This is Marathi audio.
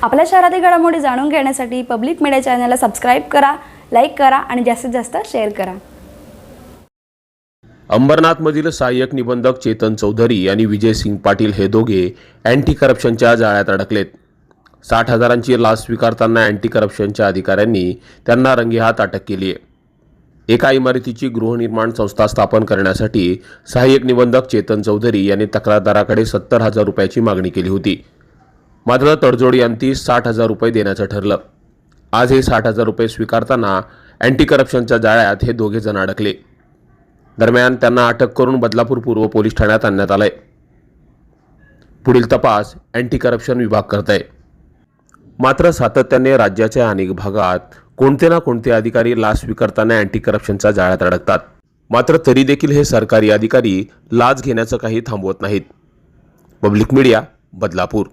आपल्या शहरातील घडामोडी जाणून घेण्यासाठी पब्लिक मीडिया चॅनलला सबस्क्राईब करा, लाईक करा आणि जास्तीत जास्त शेअर करा। अंबरनाथमधील सहाय्यक निबंधक चेतन चौधरी आणि विजय सिंग पाटील हे दोघे अँटी करप्शनच्या जाळ्यात अडकलेत। 60,000ची लाच स्वीकारताना अँटी करप्शनच्या अधिकाऱ्यांनी त्यांना रंगेहात अटक केली आहे। एका इमारतीची गृहनिर्माण संस्था स्थापन करण्यासाठी सहाय्यक निबंधक चेतन चौधरी यांनी तक्रारदाराकडे 70,000 रुपयाची मागणी केली होती। मात्र तडजोडी अंती 60,000 रुपये देण्याचं ठरलं। आज हे 60,000 रुपये स्वीकारताना अँटी करप्शनच्या जाळ्यात हे दोघे जण अडकले। दरम्यान त्यांना अटक करून बदलापूर पूर्व पोलीस ठाण्यात आणण्यात आलंय। पुढील तपास अँटी करप्शन विभाग करत आहे। मात्र सातत्याने राज्याच्या अनेक भागात कोणते ना कोणते अधिकारी लाच स्वीकारताना अँटी करप्शनच्या जाळ्यात अडकतात। मात्र तरी देखील हे सरकारी अधिकारी लाच घेण्याचं काही थांबवत नाहीत। Public media, Badlapur.